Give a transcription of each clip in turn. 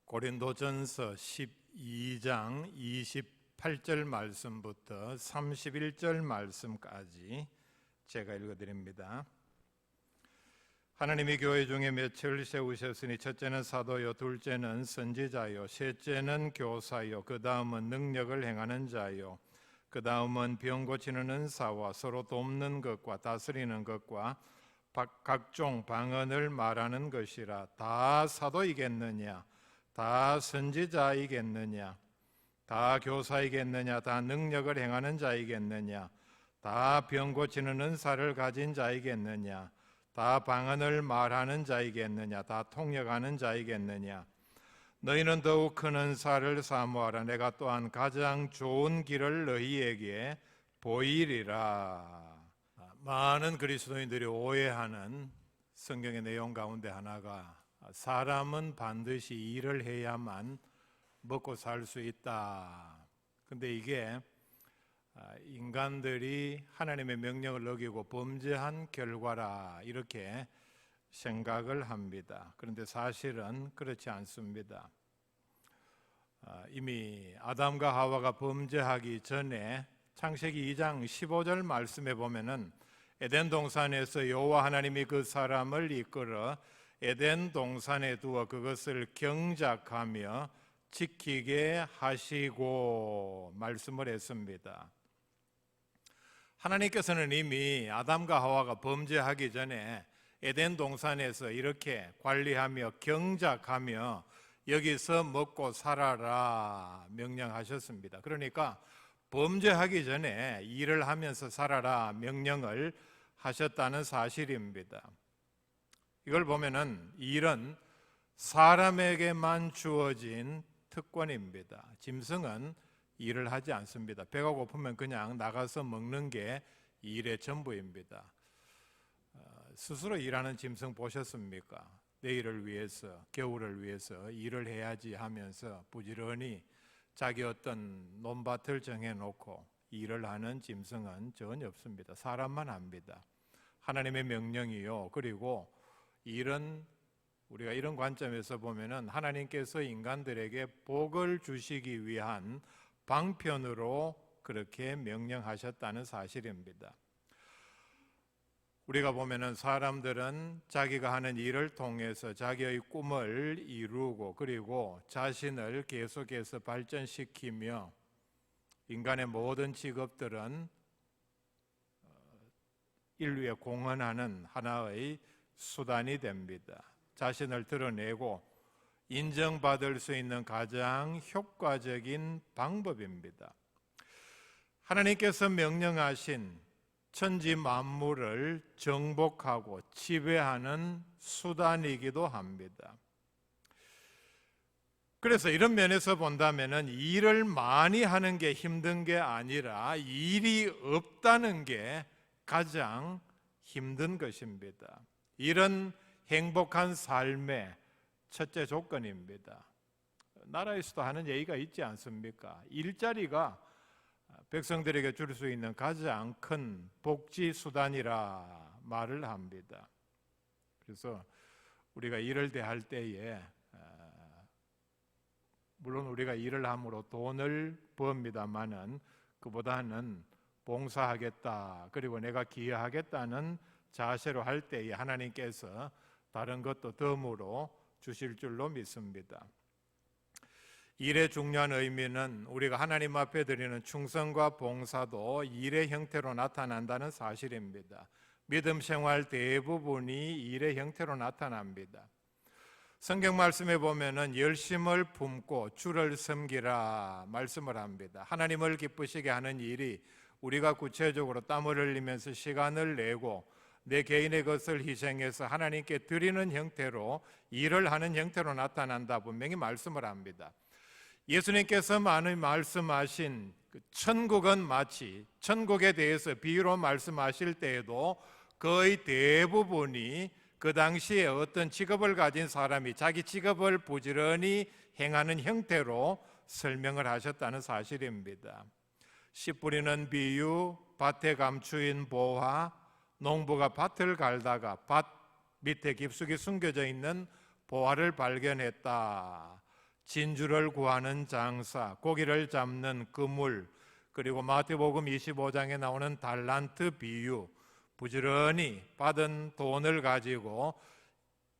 고린도전서 12장 28절 말씀부터 31절 말씀까지 제가 읽어드립니다. 하나님이 교회 중에 맺을 세우셨으니 첫째는 사도요, 둘째는 선지자요, 셋째는 교사요, 그 다음은 능력을 행하는 자요, 그 다음은 병 고치는 은사와 서로 돕는 것과 다스리는 것과 각종 방언을 말하는 것이라. 다 사도이겠느냐? 다 선지자이겠느냐? 다 교사이겠느냐? 다 능력을 행하는 자이겠느냐? 다 병 고치는 은사를 가진 자이겠느냐? 다 방언을 말하는 자이겠느냐? 다 통역하는 자이겠느냐? 너희는 더욱 큰 은사를 사모하라. 내가 또한 가장 좋은 길을 너희에게 보이리라. 많은 그리스도인들이 오해하는 성경의 내용 가운데 하나가 사람은 반드시 일을 해야만 먹고 살 수 있다. 근데 이게 인간들이 하나님의 명령을 어기고 범죄한 결과라 이렇게 생각을 합니다. 그런데 사실은 그렇지 않습니다. 이미 아담과 하와가 범죄하기 전에 창세기 2장 15절 말씀에 보면은 에덴 동산에서 여호와 하나님이 그 사람을 이끌어 에덴 동산에 두어 그것을 경작하며 지키게 하시고 말씀을 했습니다. 하나님께서는 이미 아담과 하와가 범죄하기 전에 에덴 동산에서 이렇게 관리하며 경작하며 여기서 먹고 살아라 명령하셨습니다. 그러니까 범죄하기 전에 일을 하면서 살아라 명령을 하셨다는 사실입니다. 이걸 보면은 일은 사람에게만 주어진 특권입니다. 짐승은 일을 하지 않습니다. 배가 고프면 그냥 나가서 먹는 게 일의 전부입니다. 스스로 일하는 짐승 보셨습니까? 내일을 위해서, 겨울을 위해서 일을 해야지 하면서 부지런히 자기 어떤 논밭을 정해놓고 일을 하는 짐승은 전혀 없습니다. 사람만 합니다. 하나님의 명령이요. 그리고 일은 우리가 이런 관점에서 보면은 하나님께서 인간들에게 복을 주시기 위한 방편으로 그렇게 명령하셨다는 사실입니다. 우리가 보면은 사람들은 자기가 하는 일을 통해서 자기의 꿈을 이루고 그리고 자신을 계속해서 발전시키며 인간의 모든 직업들은 인류에 공헌하는 하나의 수단이 됩니다. 자신을 드러내고 인정받을 수 있는 가장 효과적인 방법입니다. 하나님께서 명령하신 천지 만물을 정복하고 지배하는 수단이기도 합니다. 그래서 이런 면에서 본다면 일을 많이 하는 게 힘든 게 아니라 일이 없다는 게 가장 힘든 것입니다. 일은 행복한 삶의 첫째 조건입니다. 나라에서도 하는 얘기가 있지 않습니까? 일자리가 백성들에게 줄 수 있는 가장 큰 복지 수단이라 말을 합니다. 그래서 우리가 일을 대할 때에 물론 우리가 일을 함으로 돈을 법니다마는 그보다는 봉사하겠다 그리고 내가 기여하겠다는 자세로 할 때에 하나님께서 다른 것도 덤으로 주실 줄로 믿습니다. 일의 중요한 의미는 우리가 하나님 앞에 드리는 충성과 봉사도 일의 형태로 나타난다는 사실입니다. 믿음 생활 대부분이 일의 형태로 나타납니다. 성경 말씀에 보면은 열심을 품고 주를 섬기라 말씀을 합니다. 하나님을 기쁘시게 하는 일이 우리가 구체적으로 땀을 흘리면서 시간을 내고 내 개인의 것을 희생해서 하나님께 드리는 형태로 일을 하는 형태로 나타난다 분명히 말씀을 합니다. 예수님께서 많이 말씀하신 천국은 마치 천국에 대해서 비유로 말씀하실 때에도 거의 대부분이 그 당시에 어떤 직업을 가진 사람이 자기 직업을 부지런히 행하는 형태로 설명을 하셨다는 사실입니다. 씨 뿌리는 비유, 밭에 감추인 보화, 농부가 밭을 갈다가 밭 밑에 깊숙이 숨겨져 있는 보화를 발견했다. 진주를 구하는 장사, 고기를 잡는 그물, 그리고 마태복음 25장에 나오는 달란트 비유, 부지런히 받은 돈을 가지고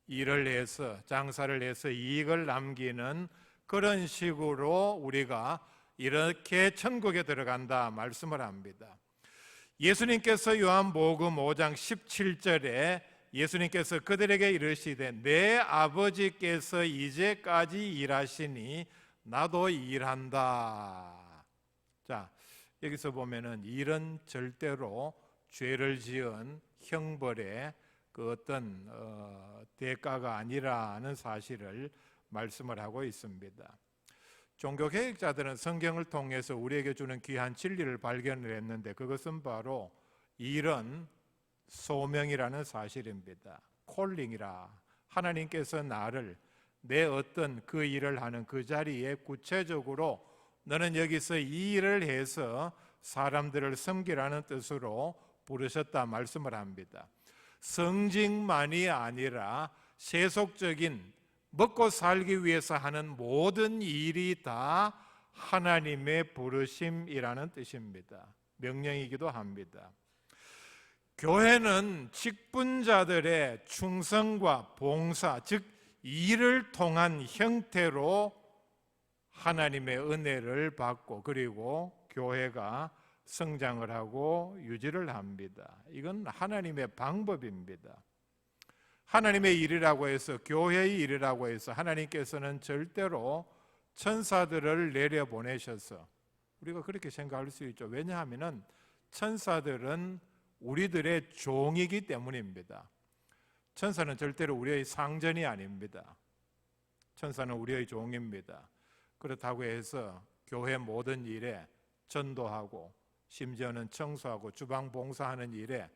일을 해서 장사를 해서 이익을 남기는 그런 식으로 우리가 이렇게 천국에 들어간다 말씀을 합니다. 예수님께서 요한복음 5장 17절에 예수님께서 그들에게 이르시되 내 아버지께서 이제까지 일하시니 나도 일한다. 자, 여기서 보면은 일은 절대로 죄를 지은 형벌의 그 어떤 대가가 아니라는 사실을 말씀을 하고 있습니다. 종교개혁자들은 성경을 통해서 우리에게 주는 귀한 진리를 발견을 했는데 그것은 바로 일은 소명이라는 사실입니다. 콜링이라, 하나님께서 나를 내 어떤 그 일을 하는 그 자리에 구체적으로 너는 여기서 이 일을 해서 사람들을 섬기라는 뜻으로 부르셨다 말씀을 합니다. 성직만이 아니라 세속적인 먹고 살기 위해서 하는 모든 일이 다 하나님의 부르심이라는 뜻입니다. 명령이기도 합니다. 교회는 직분자들의 충성과 봉사, 즉 일을 통한 형태로 하나님의 은혜를 받고 그리고 교회가 성장을 하고 유지를 합니다. 이건 하나님의 방법입니다. 하나님의 일이라고 해서, 교회의 일이라고 해서 하나님께서는 절대로 천사들을 내려보내셔서, 우리가 그렇게 생각할 수 있죠. 왜냐하면 천사들은 우리들의 종이기 때문입니다. 천사는 절대로 우리의 상전이 아닙니다. 천사는 우리의 종입니다. 그렇다고 해서 교회 모든 일에 전도하고 심지어는 청소하고 주방 봉사하는 일에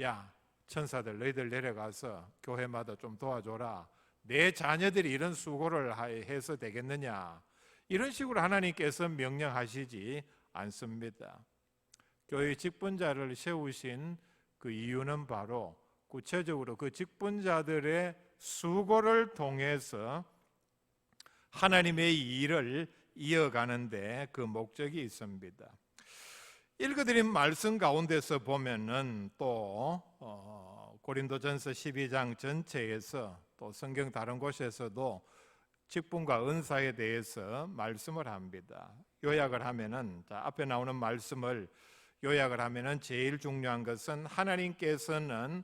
야, 천사들 너희들 내려가서 교회마다 좀 도와줘라, 내 자녀들이 이런 수고를 해서 되겠느냐, 이런 식으로 하나님께서 명령하시지 않습니다. 교회 직분자를 세우신 그 이유는 바로 구체적으로 그 직분자들의 수고를 통해서 하나님의 일을 이어가는데 그 목적이 있습니다. 읽어드린 말씀 가운데서 보면은 또 고린도전서 12장 전체에서 또 성경 다른 곳에서도 직분과 은사에 대해서 말씀을 합니다. 요약을 하면은, 자, 앞에 나오는 말씀을 요약을 하면은 제일 중요한 것은 하나님께서는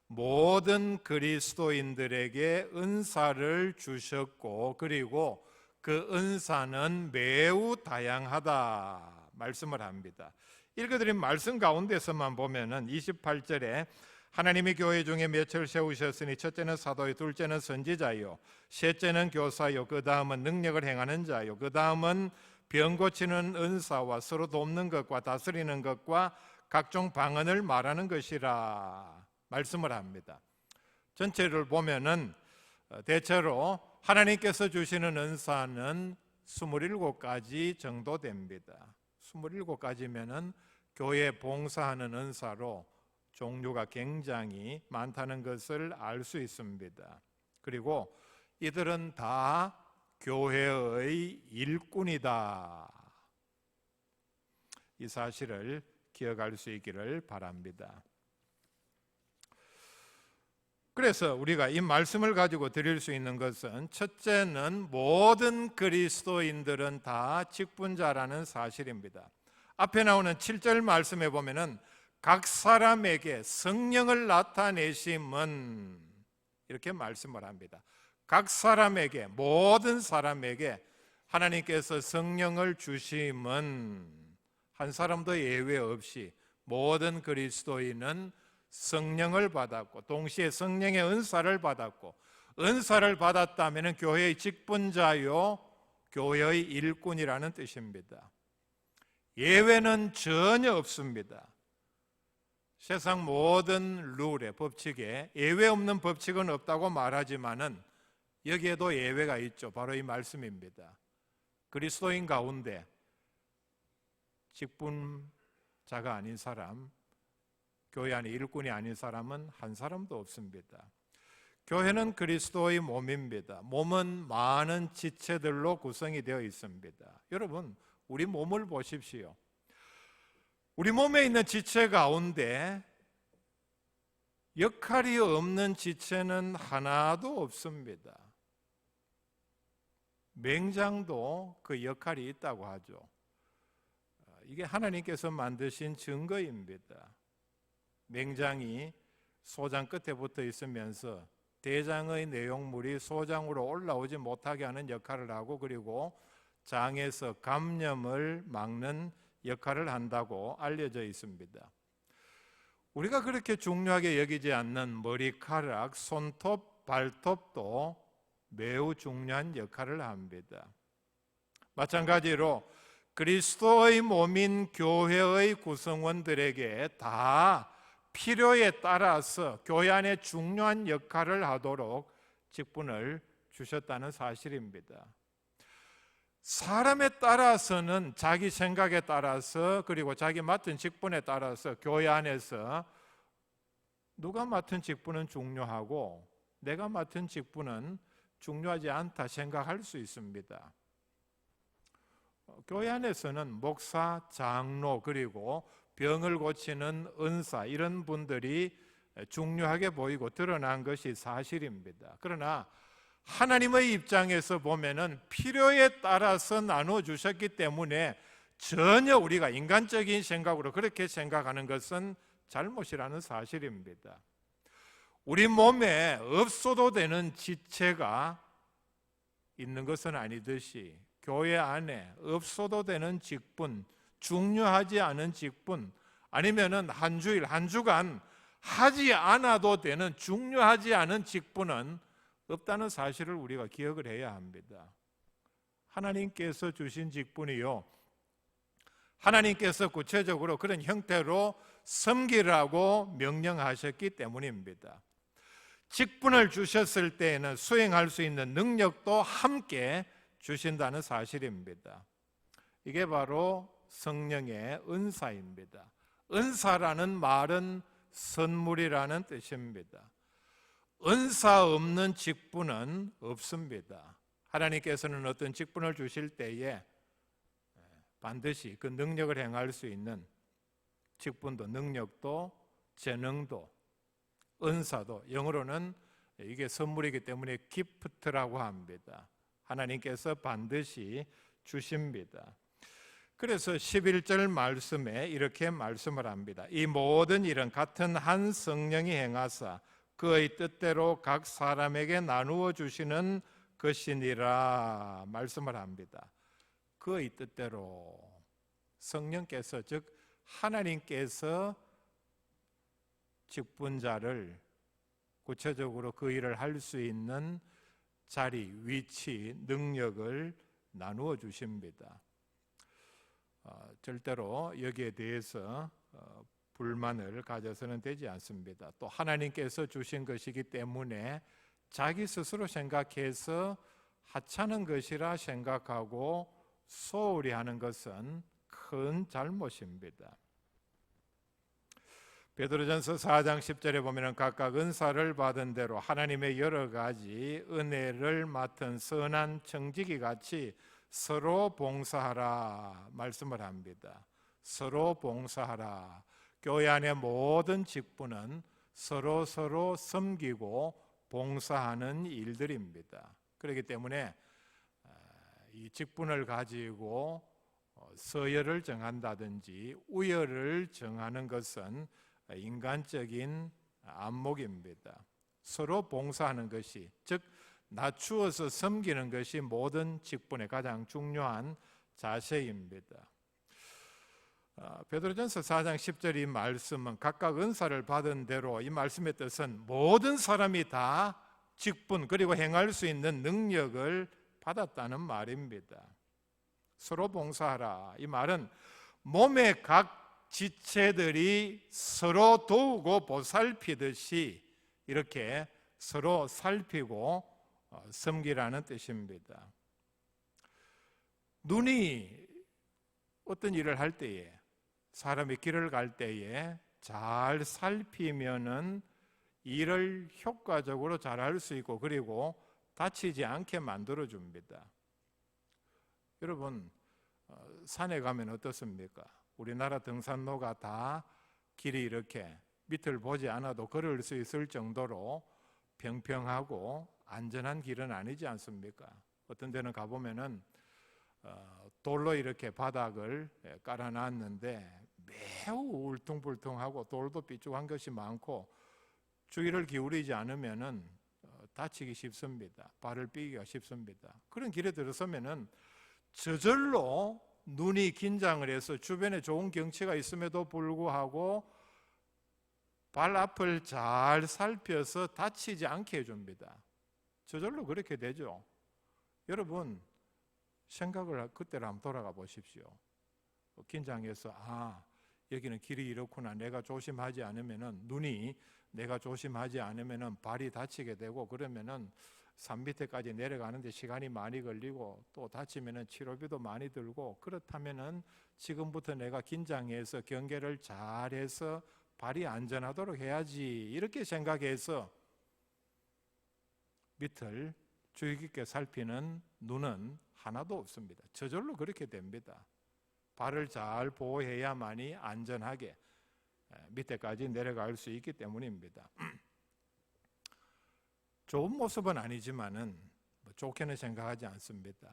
모든 그리스도인들에게 은사를 주셨고 그리고 그 은사는 매우 다양하다 말씀을 합니다. 읽어드린 말씀 가운데서만 보면은 28절에 하나님이 교회 중에 몇을 세우셨으니 첫째는 사도요, 둘째는 선지자요, 셋째는 교사요, 그 다음은 능력을 행하는 자요, 그 다음은 병 고치는 은사와 서로 돕는 것과 다스리는 것과 각종 방언을 말하는 것이라 말씀을 합니다. 전체를 보면은 대체로 하나님께서 주시는 은사는 27가지 정도 됩니다. 27가지면은 교회 봉사하는 은사로 종류가 굉장히 많다는 것을 알 수 있습니다. 그리고 이들은 다 교회의 일꾼이다. 이 사실을 기억할 수 있기를 바랍니다. 그래서 우리가 이 말씀을 가지고 드릴 수 있는 것은, 첫째는 모든 그리스도인들은 다 직분자라는 사실입니다. 앞에 나오는 7절 말씀에 보면은 각 사람에게 성령을 나타내심은 이렇게 말씀을 합니다. 각 사람에게, 모든 사람에게 하나님께서 성령을 주심은 한 사람도 예외 없이 모든 그리스도인은 성령을 받았고 동시에 성령의 은사를 받았고, 은사를 받았다면 교회의 직분자요, 교회의 일꾼이라는 뜻입니다. 예외는 전혀 없습니다. 세상 모든 룰에, 법칙에 예외 없는 법칙은 없다고 말하지만은 여기에도 예외가 있죠. 바로 이 말씀입니다. 그리스도인 가운데 직분자가 아닌 사람, 교회 안에 일꾼이 아닌 사람은 한 사람도 없습니다. 교회는 그리스도의 몸입니다. 몸은 많은 지체들로 구성이 되어 있습니다. 여러분, 우리 몸을 보십시오. 우리 몸에 있는 지체 가운데 역할이 없는 지체는 하나도 없습니다. 맹장도 그 역할이 있다고 하죠. 이게 하나님께서 만드신 증거입니다. 맹장이 소장 끝에 붙어 있으면서 대장의 내용물이 소장으로 올라오지 못하게 하는 역할을 하고, 그리고 장에서 감염을 막는 역할을 한다고 알려져 있습니다. 우리가 그렇게 중요하게 여기지 않는 머리카락, 손톱, 발톱도 매우 중요한 역할을 합니다. 마찬가지로 그리스도의 몸인 교회의 구성원들에게 다 필요에 따라서 교회 안에 중요한 역할을 하도록 직분을 주셨다는 사실입니다. 사람에 따라서는 자기 생각에 따라서, 그리고 자기 맡은 직분에 따라서 교회 안에서 누가 맡은 직분은 중요하고 내가 맡은 직분은 중요하지 않다 생각할 수 있습니다. 교회 안에서는 목사, 장로, 그리고 병을 고치는 은사, 이런 분들이 중요하게 보이고 드러난 것이 사실입니다. 그러나 하나님의 입장에서 보면은 필요에 따라서 나눠주셨기 때문에 전혀 우리가 인간적인 생각으로 그렇게 생각하는 것은 잘못이라는 사실입니다. 우리 몸에 없어도 되는 지체가 있는 것은 아니듯이 교회 안에 없어도 되는 직분, 중요하지 않은 직분, 아니면은 한 주일, 한 주간 하지 않아도 되는 중요하지 않은 직분은 없다는 사실을 우리가 기억을 해야 합니다. 하나님께서 주신 직분이요, 하나님께서 구체적으로 그런 형태로 섬기라고 명령하셨기 때문입니다. 직분을 주셨을 때에는 수행할 수 있는 능력도 함께 주신다는 사실입니다. 이게 바로 성령의 은사입니다. 은사라는 말은 선물이라는 뜻입니다. 은사 없는 직분은 없습니다. 하나님께서는 어떤 직분을 주실 때에 반드시 그 능력을 행할 수 있는 직분도, 능력도, 재능도, 은사도, 영어로는 이게 선물이기 때문에 기프트라고 합니다. 하나님께서 반드시 주십니다. 그래서 11절 말씀에 이렇게 말씀을 합니다. 이 모든 일은 같은 한 성령이 행하사 그의 뜻대로 각 사람에게 나누어 주시는 것이니라 말씀을 합니다. 그의 뜻대로, 성령께서, 즉 하나님께서 직분자를 구체적으로 그 일을 할 수 있는 자리, 위치, 능력을 나누어 주십니다. 절대로 여기에 대해서 불만을 가져서는 되지 않습니다. 또 하나님께서 주신 것이기 때문에 자기 스스로 생각해서 하찮은 것이라 생각하고 소홀히 하는 것은 큰 잘못입니다. 베드로전서 4장 10절에 보면 각각 은사를 받은 대로 하나님의 여러 가지 은혜를 맡은 선한 청지기 같이 서로 봉사하라 말씀을 합니다. 서로 봉사하라. 교회 안의 모든 직분은 서로 섬기고 봉사하는 일들입니다. 그렇기 때문에 이 직분을 가지고 서열을 정한다든지 우열을 정하는 것은 인간적인 안목입니다. 서로 봉사하는 것이, 즉 낮추어서 섬기는 것이 모든 직분의 가장 중요한 자세입니다. 베드로전서 4장 10절 이 말씀은 각각 은사를 받은 대로, 이 말씀의 뜻은 모든 사람이 다 직분 그리고 행할 수 있는 능력을 받았다는 말입니다. 서로 봉사하라. 이 말은 몸의 각 지체들이 서로 도우고 보살피듯이 이렇게 서로 살피고 섬기라는 뜻입니다. 눈이 어떤 일을 할 때에, 사람이 길을 갈 때에 잘 살피면은 일을 효과적으로 잘할 수 있고 그리고 다치지 않게 만들어줍니다. 여러분, 산에 가면 어떻습니까? 우리나라 등산로가 다 길이 이렇게 밑을 보지 않아도 걸을 수 있을 정도로 평평하고 안전한 길은 아니지 않습니까? 어떤 데는 가보면은 돌로 이렇게 바닥을 깔아놨는데 매우 울퉁불퉁하고 돌도 삐죽한 것이 많고 주의를 기울이지 않으면은 다치기 쉽습니다. 발을 삐기가 쉽습니다. 그런 길에 들어서면은 저절로 눈이 긴장을 해서 주변에 좋은 경치가 있음에도 불구하고 발 앞을 잘 살펴서 다치지 않게 해줍니다. 저절로 그렇게 되죠. 여러분, 생각을 그때로 한번 돌아가 보십시오. 긴장해서 여기는 길이 이렇구나, 내가 조심하지 않으면은, 눈이 내가 조심하지 않으면은 발이 다치게 되고, 그러면은 산 밑에까지 내려가는데 시간이 많이 걸리고 또 다치면은 치료비도 많이 들고, 그렇다면은 지금부터 내가 긴장해서 경계를 잘해서 발이 안전하도록 해야지, 이렇게 생각해서 밑을 주의 깊게 살피는 눈은 하나도 없습니다. 저절로 그렇게 됩니다. 발을 잘 보호해야만이 안전하게 밑에까지 내려갈 수 있기 때문입니다. 좋은 모습은 아니지만은 좋게는 생각하지 않습니다.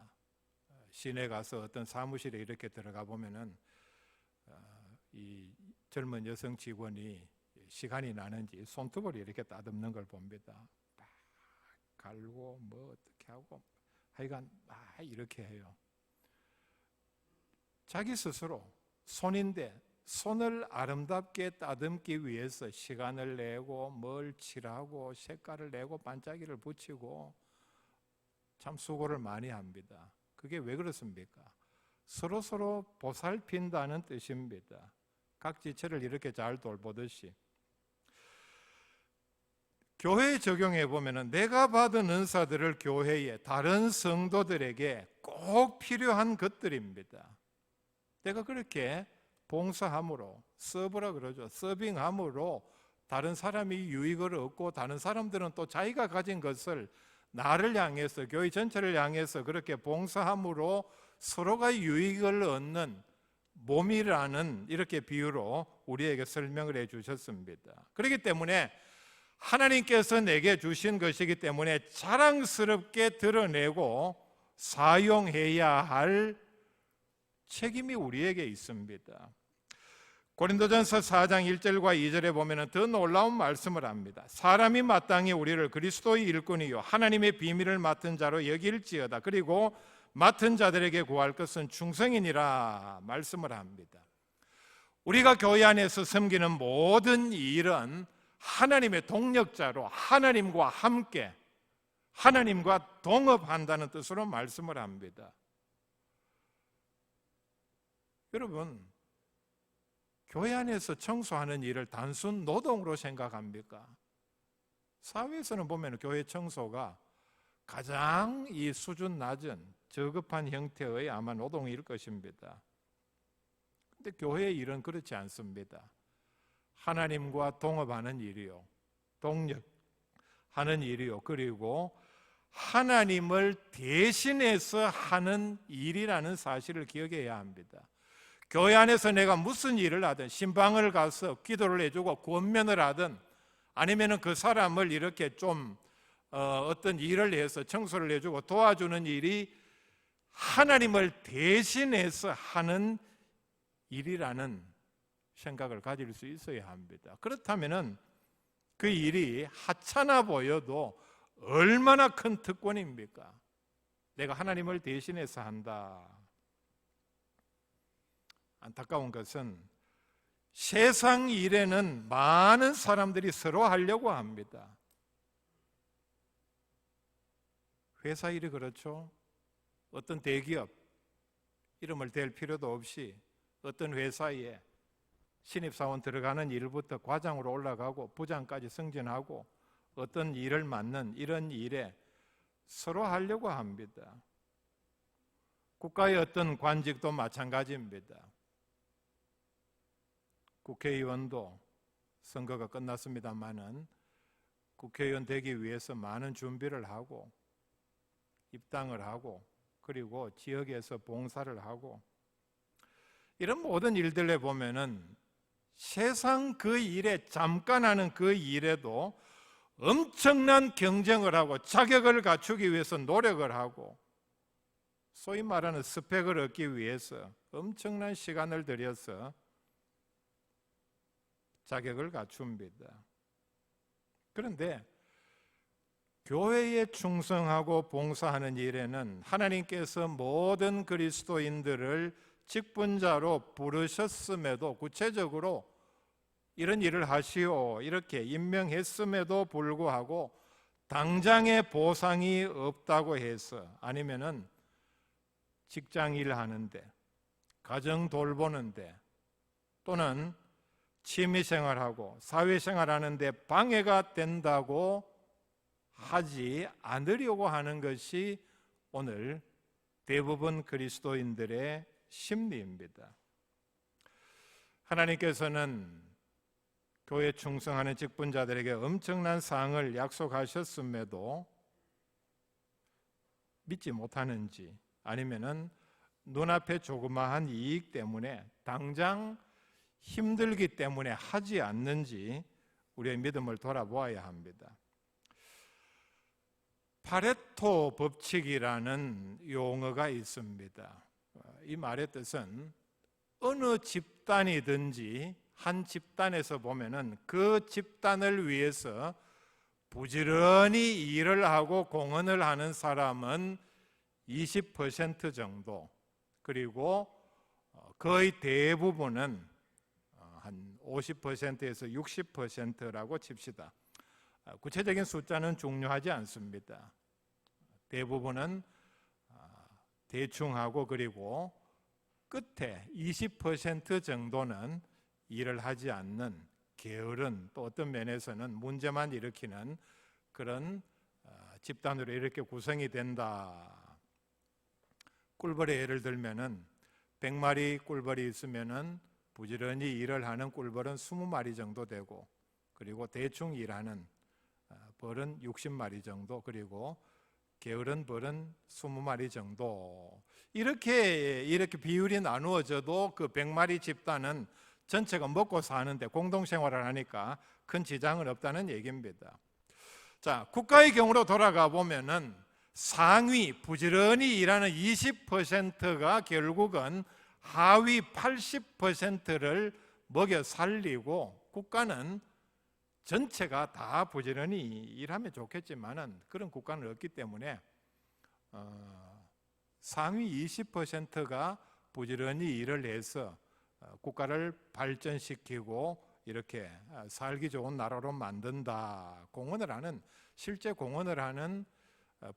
시내 가서 어떤 사무실에 이렇게 들어가 보면은 이 젊은 여성 직원이 시간이 나는지 손톱을 이렇게 따듬는 걸 봅니다. 막 갈고 뭐 어떻게 하고 하여간 이렇게 해요. 자기 스스로 손인데 손을 아름답게 따듬기 위해서 시간을 내고 뭘 칠하고 색깔을 내고 반짝이를 붙이고 참 수고를 많이 합니다. 그게 왜 그렇습니까? 서로 보살핀다는 뜻입니다. 각지체를 이렇게 잘 돌보듯이 교회에 적용해 보면은 내가 받은 은사들을 교회에 다른 성도들에게 꼭 필요한 것들입니다. 내가 그렇게 봉사함으로, 서브라 그러죠. 서빙함으로 다른 사람이 유익을 얻고 다른 사람들은 또 자기가 가진 것을 나를 향해서, 교회 전체를 향해서 그렇게 봉사함으로 서로가 유익을 얻는 몸이라는 이렇게 비유로 우리에게 설명을 해 주셨습니다. 그렇기 때문에 하나님께서 내게 주신 것이기 때문에 자랑스럽게 드러내고 사용해야 할 책임이 우리에게 있습니다. 고린도전서 4장 1절과 2절에 보면 더 놀라운 말씀을 합니다. 사람이 마땅히 우리를 그리스도의 일꾼이요 하나님의 비밀을 맡은 자로 여길지어다. 그리고 맡은 자들에게 구할 것은 충성이니라 말씀을 합니다. 우리가 교회 안에서 섬기는 모든 일은 하나님의 동력자로 하나님과 함께 하나님과 동업한다는 뜻으로 말씀을 합니다. 여러분, 교회 안에서 청소하는 일을 단순 노동으로 생각합니까? 사회에서는 보면 교회 청소가 가장 이 수준 낮은 저급한 형태의 아마 노동일 것입니다. 근데 교회의 일은 그렇지 않습니다. 하나님과 동업하는 일이요, 동력하는 일이요, 그리고 하나님을 대신해서 하는 일이라는 사실을 기억해야 합니다. 교회 안에서 내가 무슨 일을 하든, 신방을 가서 기도를 해주고 권면을 하든, 아니면 그 사람을 이렇게 좀 어떤 일을 해서 청소를 해주고 도와주는 일이 하나님을 대신해서 하는 일이라는 생각을 가질 수 있어야 합니다. 그렇다면 그 일이 하찮아 보여도 얼마나 큰 특권입니까? 내가 하나님을 대신해서 한다. 안타까운 것은 세상 일에는 많은 사람들이 서로 하려고 합니다. 회사 일이 그렇죠. 어떤 대기업, 이름을 댈 필요도 없이 어떤 회사에 신입사원 들어가는 일부터 과장으로 올라가고 부장까지 승진하고 어떤 일을 맡는 이런 일에 서로 하려고 합니다. 국가의 어떤 관직도 마찬가지입니다. 국회의원도 선거가 끝났습니다마는 국회의원 되기 위해서 많은 준비를 하고 입당을 하고 그리고 지역에서 봉사를 하고 이런 모든 일들에 보면은 세상 그 일에 잠깐 하는 그 일에도 엄청난 경쟁을 하고 자격을 갖추기 위해서 노력을 하고 소위 말하는 스펙을 얻기 위해서 엄청난 시간을 들여서 자격을 갖춥니다. 그런데 교회에 충성하고 봉사하는 일에는 하나님께서 모든 그리스도인들을 직분자로 부르셨음에도 구체적으로 이런 일을 하시오 이렇게 임명했음에도 불구하고 당장의 보상이 없다고 해서 아니면은 직장일 하는데 가정 돌보는데 또는 취미생활하고 사회생활하는데 방해가 된다고 하지 않으려고 하는 것이 오늘 대부분 그리스도인들의 심리입니다. 하나님께서는 교회 충성하는 직분자들에게 엄청난 상을 약속하셨음에도 믿지 못하는지 아니면은 눈앞에 조그마한 이익 때문에 당장 힘들기 때문에 하지 않는지 우리의 믿음을 돌아보아야 합니다. 파레토 법칙이라는 용어가 있습니다. 이 말의 뜻은 어느 집단이든지 한 집단에서 보면은 그 집단을 위해서 부지런히 일을 하고 공헌을 하는 사람은 20% 정도, 그리고 거의 대부분은 한 50%에서 60%라고 칩시다. 구체적인 숫자는 중요하지 않습니다. 대부분은 대충 하고 그리고 끝에 20% 정도는 일을 하지 않는 게으른 또 어떤 면에서는 문제만 일으키는 그런 집단으로 이렇게 구성이 된다. 꿀벌의 예를 들면은 100마리 꿀벌이 있으면은 부지런히 일을 하는 꿀벌은 20마리 정도 되고 그리고 대충 일하는 벌은 60마리 정도 그리고 게으른 벌은 20마리 정도 이렇게 비율이 나누어져도 그 100마리 집단은 전체가 먹고 사는데 공동생활을 하니까 큰 지장은 없다는 얘기입니다. 자, 국가의 경우로 돌아가 보면은 상위 부지런히 일하는 20%가 결국은 하위 80%를 먹여 살리고 국가는 전체가 다 부지런히 일하면 좋겠지만은 그런 국가는 없기 때문에 상위 20%가 부지런히 일을 해서 국가를 발전시키고 이렇게 살기 좋은 나라로 만든다. 공헌을 하는 실제 공헌을 하는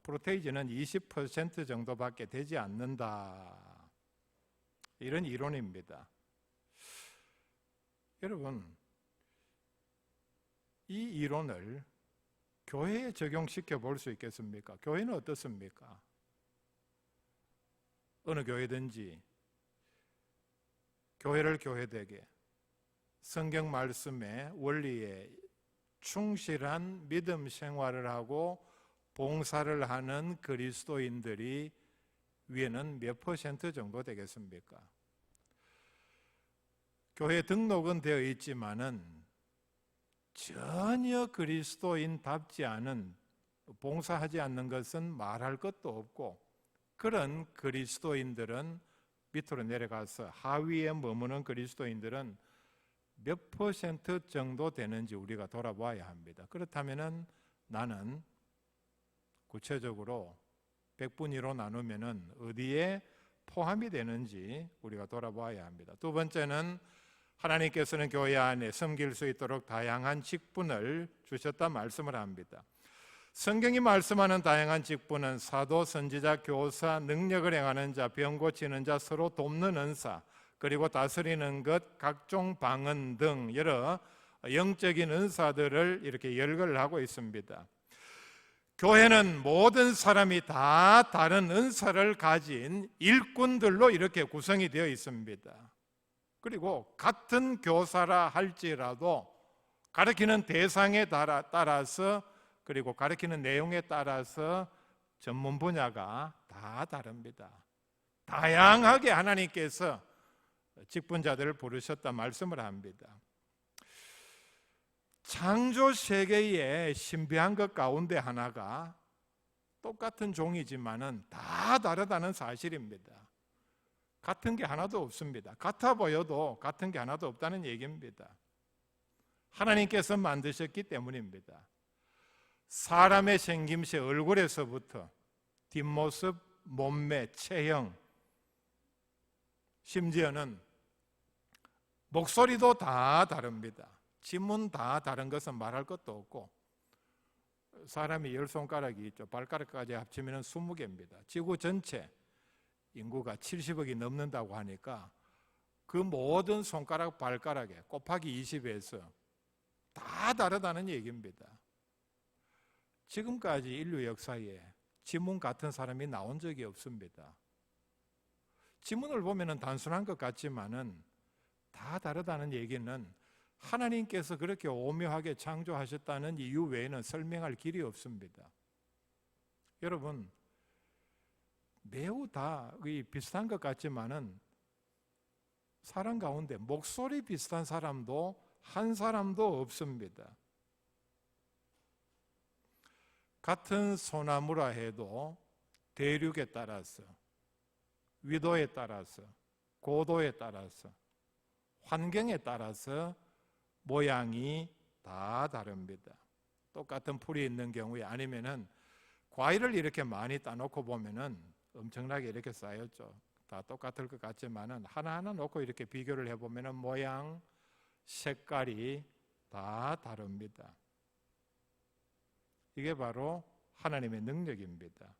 프로테이지는 20% 정도밖에 되지 않는다. 이런 이론입니다. 여러분, 이 이론을 교회에 적용시켜 볼 수 있겠습니까? 교회는 어떻습니까? 어느 교회든지 교회를 교회되게 성경 말씀의 원리에 충실한 믿음 생활을 하고 봉사를 하는 그리스도인들이 위에는 몇 퍼센트 정도 되겠습니까? 교회 등록은 되어 있지만은 전혀 그리스도인답지 않은 봉사하지 않는 것은 말할 것도 없고 그런 그리스도인들은 밑으로 내려가서 하위에 머무는 그리스도인들은 몇 퍼센트 정도 되는지 우리가 돌아봐야 합니다. 그렇다면은 나는 구체적으로 100분위로 나누면은 어디에 포함이 되는지 우리가 돌아봐야 합니다. 두 번째는 하나님께서는 교회 안에 섬길 수 있도록 다양한 직분을 주셨다 말씀을 합니다. 성경이 말씀하는 다양한 직분은 사도, 선지자, 교사, 능력을 행하는 자, 병 고치는 자, 서로 돕는 은사, 그리고 다스리는 것, 각종 방언 등 여러 영적인 은사들을 이렇게 열거를 하고 있습니다. 교회는 모든 사람이 다 다른 은사를 가진 일꾼들로 이렇게 구성이 되어 있습니다. 그리고 같은 교사라 할지라도 가르치는 대상에 따라서 그리고 가르치는 내용에 따라서 전문 분야가 다 다릅니다. 다양하게 하나님께서 직분자들을 부르셨다 말씀을 합니다. 창조 세계의 신비한 것 가운데 하나가 똑같은 종이지만은 다 다르다는 사실입니다. 같은 게 하나도 없습니다. 같아 보여도 같은 게 하나도 없다는 얘기입니다. 하나님께서 만드셨기 때문입니다. 사람의 생김새, 얼굴에서부터 뒷모습, 몸매, 체형, 심지어는 목소리도 다 다릅니다. 지문 다 다른 것은 말할 것도 없고, 사람이 10손가락이 있죠. 발가락까지 합치면 20개입니다. 지구 전체 인구가 70억이 넘는다고 하니까 그 모든 손가락, 발가락에 곱하기 20에서 다 다르다는 얘기입니다. 지금까지 인류 역사에 지문 같은 사람이 나온 적이 없습니다. 지문을 보면 단순한 것 같지만은 다 다르다는 얘기는 하나님께서 그렇게 오묘하게 창조하셨다는 이유 외에는 설명할 길이 없습니다. 여러분, 매우 다 비슷한 것 같지만은 사람 가운데 목소리 비슷한 사람도 한 사람도 없습니다. 같은 소나무라 해도 대륙에 따라서, 위도에 따라서, 고도에 따라서, 환경에 따라서 모양이 다 다릅니다. 똑같은 풀이 있는 경우에, 아니면은 과일을 이렇게 많이 따놓고 보면은 엄청나게 이렇게 쌓였죠. 다 똑같을 것 같지만은 하나하나 놓고 이렇게 비교를 해보면은 모양, 색깔이 다 다릅니다. 이게 바로 하나님의 능력입니다.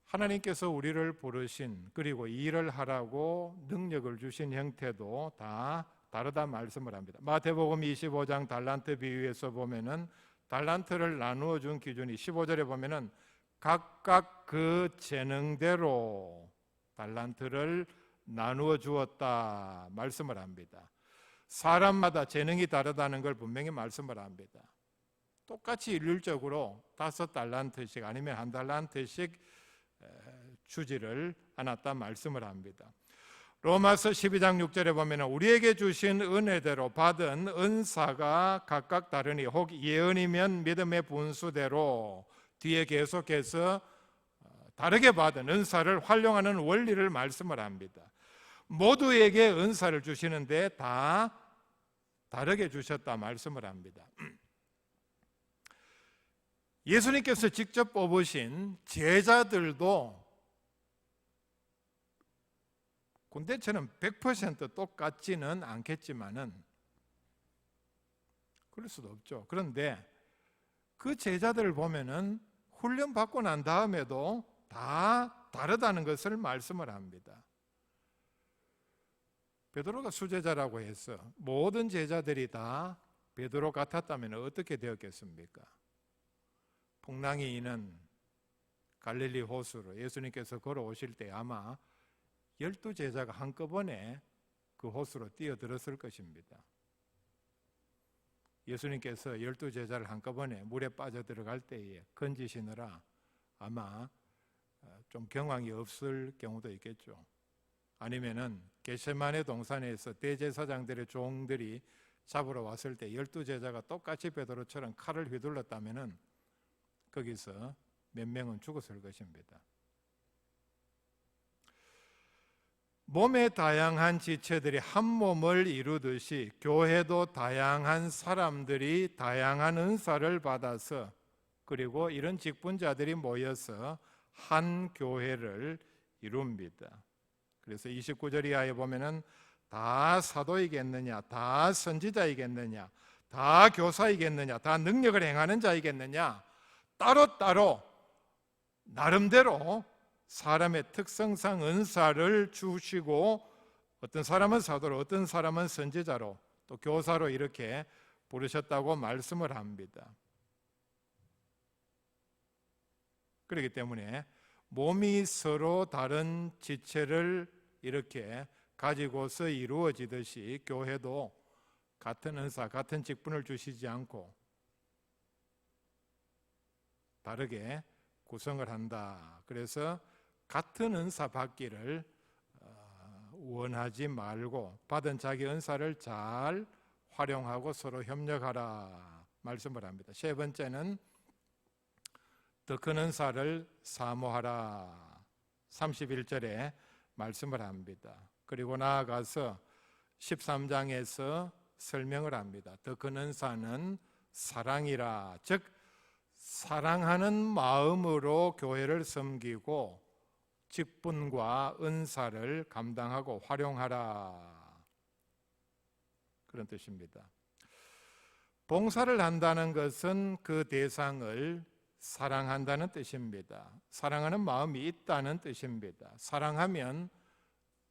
하나님께서 우리를 부르신, 그리고 일을 하라고 능력을 주신 형태도 다 다르다 말씀을 합니다. 마태복음 25장 달란트 비유에서 보면은 달란트를 나누어 준 기준이 15절에 보면은 각각 그 재능대로 달란트를 나누어 주었다 말씀을 합니다. 사람마다 재능이 다르다는 걸 분명히 말씀을 합니다. 똑같이 일률적으로 5달란트씩 아니면 1달란트씩 주지를 않았다 말씀을 합니다. 로마서 12장 6절에 보면 우리에게 주신 은혜대로 받은 은사가 각각 다르니 혹 예언이면 믿음의 분수대로, 뒤에 계속해서 다르게 받은 은사를 활용하는 원리를 말씀을 합니다. 모두에게 은사를 주시는데 다 다르게 주셨다 말씀을 합니다. 예수님께서 직접 뽑으신 제자들도 군대처럼 100% 똑같지는 않겠지만은 그럴 수도 없죠. 그런데 그 제자들을 보면은 훈련 받고 난 다음에도 다 다르다는 것을 말씀을 합니다. 베드로가 수제자라고 해서 모든 제자들이 다 베드로 같았다면 어떻게 되었겠습니까? 풍랑이 있는 갈릴리 호수로 예수님께서 걸어오실 때 아마 12제자가 한꺼번에 그 호수로 뛰어들었을 것입니다. 예수님께서 12제자를 한꺼번에 물에 빠져들어갈 때에 건지시느라 아마 좀 경황이 없을 경우도 있겠죠. 아니면은 겟세마네 동산에서 대제사장들의 종들이 잡으러 왔을 때 12제자가 똑같이 베드로처럼 칼을 휘둘렀다면은 거기서 몇 명은 죽었을 것입니다. 몸의 다양한 지체들이 한 몸을 이루듯이 교회도 다양한 사람들이 다양한 은사를 받아서, 그리고 이런 직분자들이 모여서 한 교회를 이룹니다. 그래서 29절 이하에 보면은 다 사도이겠느냐, 다 선지자이겠느냐, 다 교사이겠느냐, 다 능력을 행하는 자이겠느냐, 따로따로 나름대로 사람의 특성상 은사를 주시고, 어떤 사람은 사도로, 어떤 사람은 선지자로, 또 교사로 이렇게 부르셨다고 말씀을 합니다. 그렇기 때문에 몸이 서로 다른 지체를 이렇게 가지고서 이루어지듯이 교회도 같은 은사, 같은 직분을 주시지 않고 다르게 구성을 한다. 그래서 같은 은사 받기를 원하지 말고 받은 자기 은사를 잘 활용하고 서로 협력하라 말씀을 합니다. 세 번째는 더 큰 은사를 사모하라 31절에 말씀을 합니다. 그리고 나아가서 13장에서 설명을 합니다. 더 큰 은사는 사랑이라, 즉 사랑하는 마음으로 교회를 섬기고 직분과 은사를 감당하고 활용하라, 그런 뜻입니다. 봉사를 한다는 것은 그 대상을 사랑한다는 뜻입니다. 사랑하는 마음이 있다는 뜻입니다. 사랑하면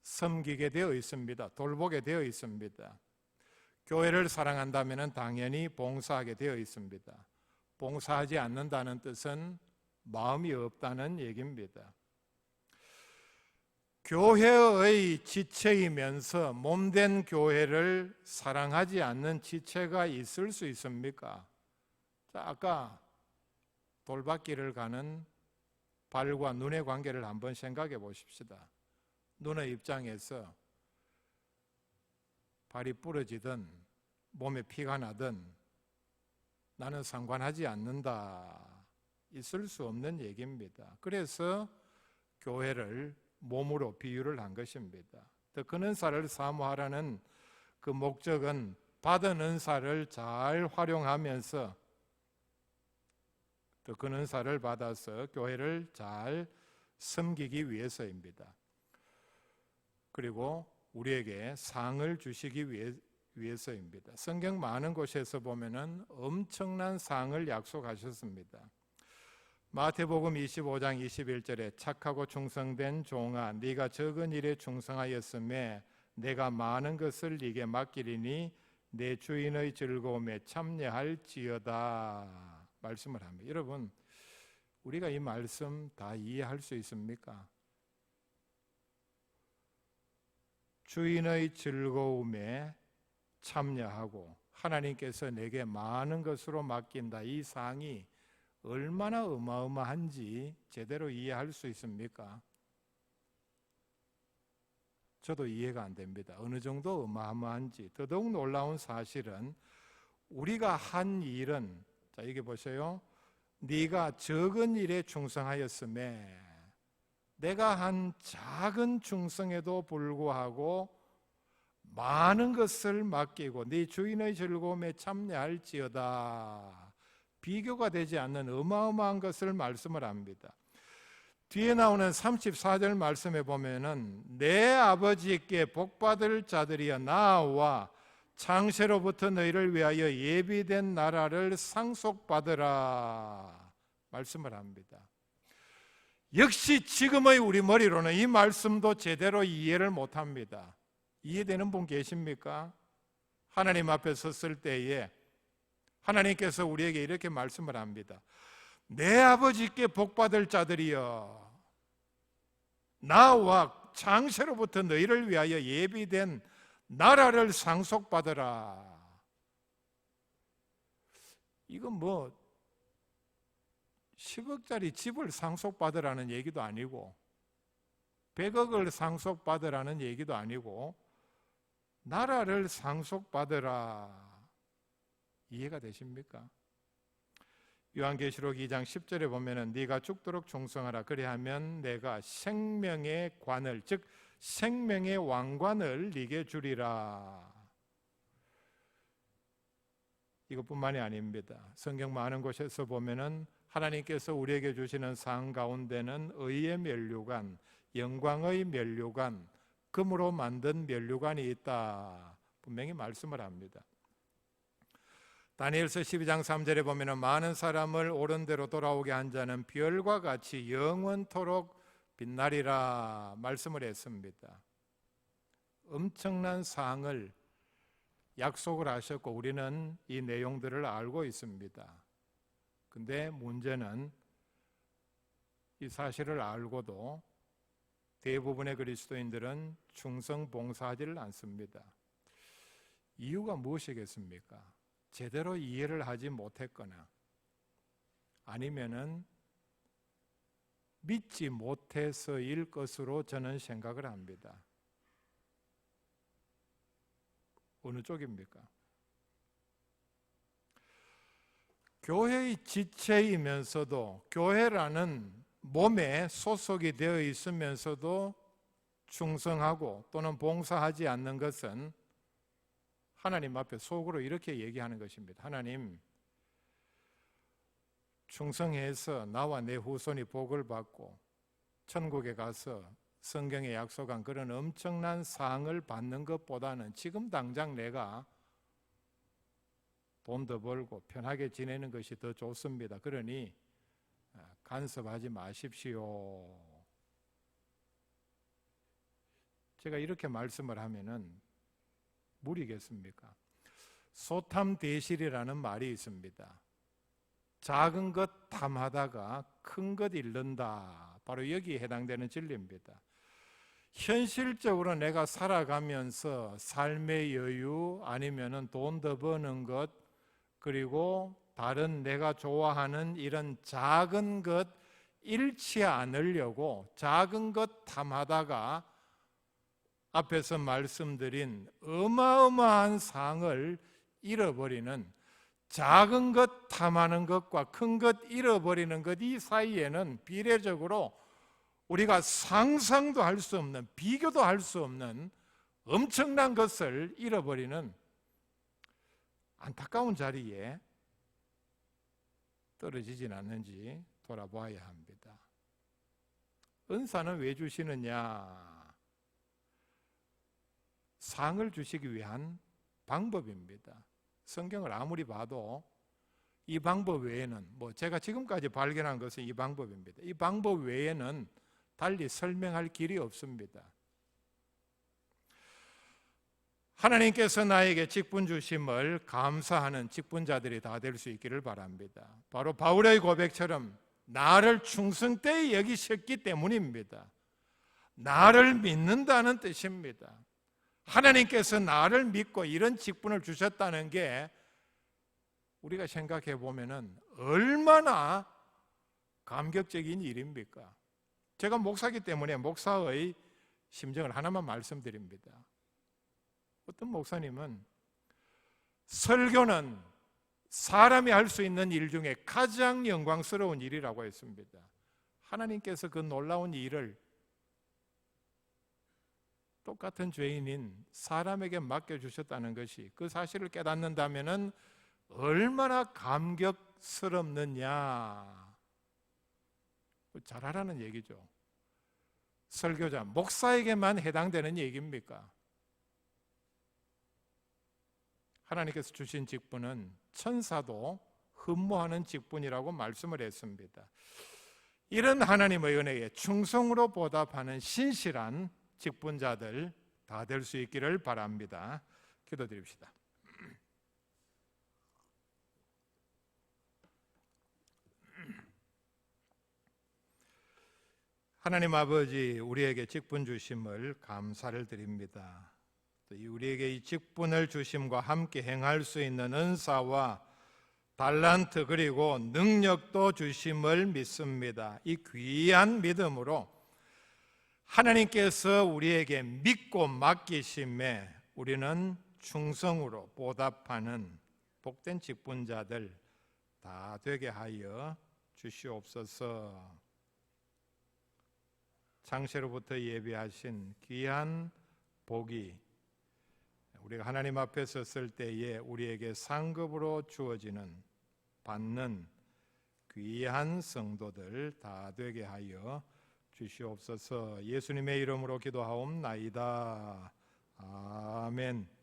섬기게 되어 있습니다. 돌보게 되어 있습니다. 교회를 사랑한다면 당연히 봉사하게 되어 있습니다. 봉사하지 않는다는 뜻은 마음이 없다는 얘기입니다. 교회의 지체이면서 몸된 교회를 사랑하지 않는 지체가 있을 수 있습니까? 자, 아까 돌밭길을 가는 발과 눈의 관계를 한번 생각해 보십시다. 눈의 입장에서 발이 부러지든 몸에 피가 나든 나는 상관하지 않는다, 있을 수 없는 얘기입니다. 그래서 교회를 몸으로 비유를 한 것입니다. 더 큰 은사를 사모하라는 그 목적은 받은 은사를 잘 활용하면서 더 큰 은사를 받아서 교회를 잘 섬기기 위해서입니다. 그리고 우리에게 상을 주시기 위해서입니다. 성경 많은 곳에서 보면은 엄청난 상을 약속하셨습니다. 마태복음 25장 21절에 착하고 충성된 종아, 네가 적은 일에 충성하였음에 내가 많은 것을 네게 맡기리니 내 주인의 즐거움에 참여할지어다 말씀을 합니다. 여러분, 우리가 이 말씀 다 이해할 수 있습니까? 주인의 즐거움에 참여하고 하나님께서 내게 많은 것으로 맡긴다, 이 상이 얼마나 어마어마한지 제대로 이해할 수 있습니까? 저도 이해가 안 됩니다. 어느 정도 어마어마한지. 더더욱 놀라운 사실은 우리가 한 일은, 자, 이게 보세요. 네가 적은 일에 충성하였음에, 내가 한 작은 충성에도 불구하고 많은 것을 맡기고 네 주인의 즐거움에 참여할지어다, 비교가 되지 않는 어마어마한 것을 말씀을 합니다. 뒤에 나오는 34절 말씀에 보면은 내 아버지께 복받을 자들이여 나와 창세로부터 너희를 위하여 예비된 나라를 상속받으라 말씀을 합니다. 역시 지금의 우리 머리로는 이 말씀도 제대로 이해를 못합니다. 이해되는 분 계십니까? 하나님 앞에 섰을 때에 하나님께서 우리에게 이렇게 말씀을 합니다. 내 아버지께 복받을 자들이여 나와 창세로부터 너희를 위하여 예비된 나라를 상속받으라. 이건 뭐 10억짜리 집을 상속받으라는 얘기도 아니고 100억을 상속받으라는 얘기도 아니고 나라를 상속받으라. 이해가 되십니까? 요한계시록 2장 10절에 보면은 네가 죽도록 충성하라. 그리하면 내가 생명의 관을, 즉 생명의 왕관을 네게 주리라. 이것뿐만이 아닙니다. 성경 많은 곳에서 보면은 하나님께서 우리에게 주시는 상 가운데는 의의 면류관, 영광의 면류관, 금으로 만든 면류관이 있다, 분명히 말씀을 합니다. 다니엘서 12장 3절에 보면 많은 사람을 옳은 대로 돌아오게 한 자는 별과 같이 영원토록 빛나리라 말씀을 했습니다. 엄청난 상을 약속을 하셨고 우리는 이 내용들을 알고 있습니다. 근데 문제는 이 사실을 알고도 대부분의 그리스도인들은 충성 봉사하지를 않습니다. 이유가 무엇이겠습니까? 제대로 이해를 하지 못했거나 아니면은 믿지 못해서일 것으로 저는 생각을 합니다. 어느 쪽입니까? 교회의 지체이면서도 교회라는 몸에 소속이 되어 있으면서도 충성하고 또는 봉사하지 않는 것은 하나님 앞에 속으로 이렇게 얘기하는 것입니다. 하나님, 충성해서 나와 내 후손이 복을 받고 천국에 가서 성경에 약속한 그런 엄청난 상을 받는 것보다는 지금 당장 내가 돈 더 벌고 편하게 지내는 것이 더 좋습니다. 그러니 간섭하지 마십시오. 제가 이렇게 말씀을 하면은 무리겠습니까? 소탐대실이라는 말이 있습니다. 작은 것 탐하다가 큰 것 잃는다. 바로 여기에 해당되는 진리입니다. 현실적으로 내가 살아가면서 삶의 여유 아니면은 돈 더 버는 것 그리고 다른 내가 좋아하는 이런 작은 것 잃지 않으려고 작은 것 탐하다가 앞에서 말씀드린 어마어마한 상을 잃어버리는 작은 것 탐하는 것과 큰 것 잃어버리는 것 이 사이에는 비례적으로 우리가 상상도 할 수 없는 비교도 할 수 없는 엄청난 것을 잃어버리는 안타까운 자리에 떨어지진 않는지 돌아보아야 합니다. 은사는 왜 주시느냐? 상을 주시기 위한 방법입니다. 성경을 아무리 봐도 이 방법 외에는 제가 지금까지 발견한 것은 이 방법입니다. 이 방법 외에는 달리 설명할 길이 없습니다. 하나님께서 나에게 직분 주심을 감사하는 직분자들이 다 될 수 있기를 바랍니다. 바로 바울의 고백처럼 나를 충성되이 여기셨기 때문입니다. 나를 믿는다는 뜻입니다. 하나님께서 나를 믿고 이런 직분을 주셨다는 게 우리가 생각해 보면은 얼마나 감격적인 일입니까? 제가 목사기 때문에 목사의 심정을 하나만 말씀드립니다. 어떤 목사님은 설교는 사람이 할 수 있는 일 중에 가장 영광스러운 일이라고 했습니다. 하나님께서 그 놀라운 일을 똑같은 죄인인 사람에게 맡겨주셨다는 것이 그 사실을 깨닫는다면 얼마나 감격스럽느냐. 잘하라는 얘기죠. 설교자, 목사에게만 해당되는 얘기입니까? 하나님께서 주신 직분은 천사도 흠모하는 직분이라고 말씀을 했습니다. 이런 하나님의 은혜에 충성으로 보답하는 신실한 직분자들 다 될 수 있기를 바랍니다. 기도드립시다. 하나님 아버지, 우리에게 직분 주심을 감사를 드립니다. 또 우리에게 이 직분을 주심과 함께 행할 수 있는 은사와 달란트 그리고 능력도 주심을 믿습니다. 이 귀한 믿음으로 하나님께서 우리에게 믿고 맡기심에 우리는 충성으로 보답하는 복된 직분자들 다 되게 하여 주시옵소서. 창세로부터 예비하신 귀한 복이 우리가 하나님 앞에 섰을 때에 우리에게 상급으로 주어지는 받는 귀한 성도들 다 되게 하여 주시옵소서. 예수님의 이름으로 기도하옵나이다. 아멘.